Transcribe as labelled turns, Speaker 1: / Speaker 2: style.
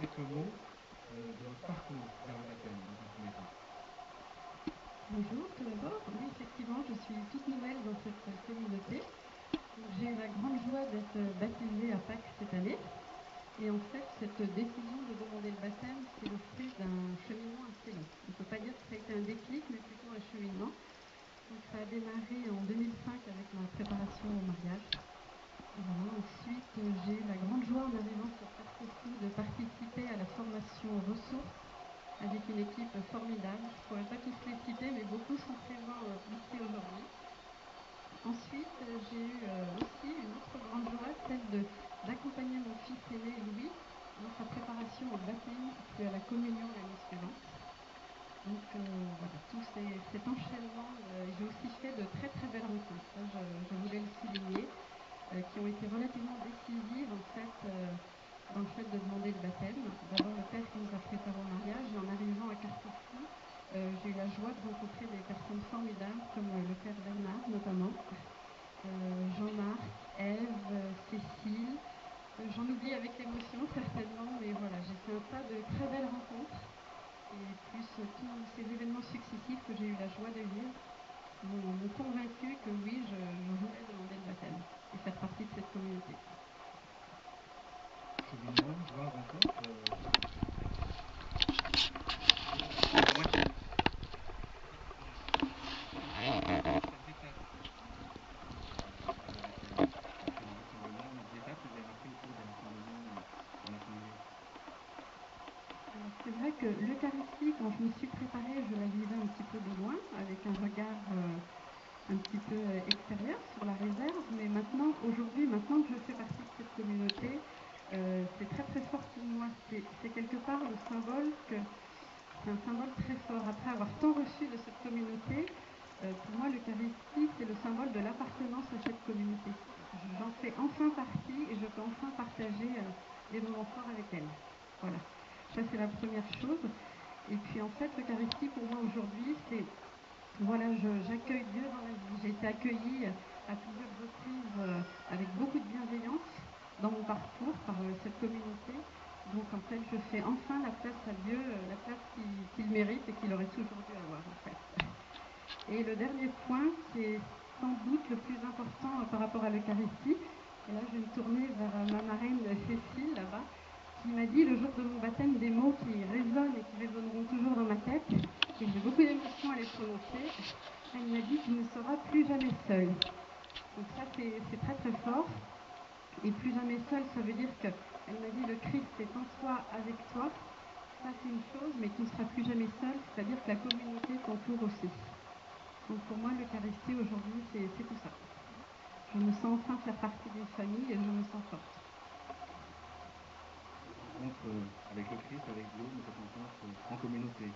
Speaker 1: quelques mots de votre parcours vers le baptême dans un premier temps.
Speaker 2: Bonjour tout d'abord. Oui, effectivement, je suis toute nouvelle dans cette communauté. J'ai eu la grande joie d'être baptisée à Pâques cette année. Et en fait, cette décision de demander le baptême, c'est le fruit d'un cheminement assez long. On ne peut pas dire que ça a été un déclic, mais plutôt un cheminement. Donc ça a démarré en 2005 avec ma préparation au mariage. Et voilà, ensuite, j'ai eu la grande joie en arrivant sur Parcoursup de participer à la formation ressources avec une équipe formidable. Je ne pourrais pas tous les citer, mais beaucoup sont présents ici aujourd'hui. Ensuite, j'ai eu aussi une autre grande joie, celle d'accompagner mon fils aîné Louis dans sa préparation au baptême, puis à la communion l'année suivante. Donc voilà, tout cet enchaînement, j'ai aussi fait de très très belles rencontres, ça je voulais le souligner, qui ont été relativement décisives en fait dans le fait de demander le baptême. D'abord le père qui nous a préparés au mariage, et en arrivant à Carquefou, j'ai eu la joie de rencontrer des personnes formidables comme le père Bernard notamment, Jean-Marc, Ève, Cécile. J'en oublie avec l'émotion certainement, mais voilà, j'ai fait un tas de très belles rencontres, et plus tous ces événements successifs que j'ai eu la joie de vivre m'ont convaincu que oui, je voulais demander le baptême et faire partie de cette communauté.
Speaker 1: Cheminement, joie, rencontre.
Speaker 2: Alors c'est vrai que l'Eucharistie, quand je me suis préparée, je la vivais un petit peu de loin, avec un regard un petit peu extérieur sur la réserve, mais maintenant, aujourd'hui, maintenant que je fais partie de cette communauté, c'est très très fort pour moi. C'est quelque part le symbole que c'est un symbole très fort. Après avoir tant reçu de cette communauté, pour moi, l'Eucharistie, c'est le symbole de l'appartenance à cette communauté. J'en fais enfin partie et je peux enfin partager des moments forts avec elle. Voilà, ça c'est la première chose. Et puis en fait, l'Eucharistie, pour moi aujourd'hui, c'est voilà, j'accueille Dieu dans ma vie. J'ai été accueillie à plusieurs reprises avec beaucoup de bienveillance dans mon parcours par cette communauté. Donc en fait, je fais enfin la place à Dieu, la place qu'il mérite et qu'il aurait toujours dû avoir en fait. Et le dernier point, qui est sans doute le plus important par rapport à l'Eucharistie, et là je vais me tourner vers ma marraine Cécile là-bas, qui m'a dit le jour de mon baptême des mots qui résonnent et qui résonneront toujours dans ma tête, et j'ai beaucoup d'émotions à les prononcer. Elle m'a dit tu ne seras plus jamais seule. Donc ça c'est très très fort. Et plus jamais seule, ça veut dire qu'elle m'a dit le Christ est en toi, avec toi. Ça c'est une chose, mais tu ne seras plus jamais seule, c'est-à-dire que la communauté t'entoure aussi. Donc pour moi, l'Eucharistie aujourd'hui, c'est tout ça. Je me sens enfin faire partie d'une famille et je me sens forte.
Speaker 1: Rencontre avec le Christ, avec Dieu, mais cette rencontre en communauté.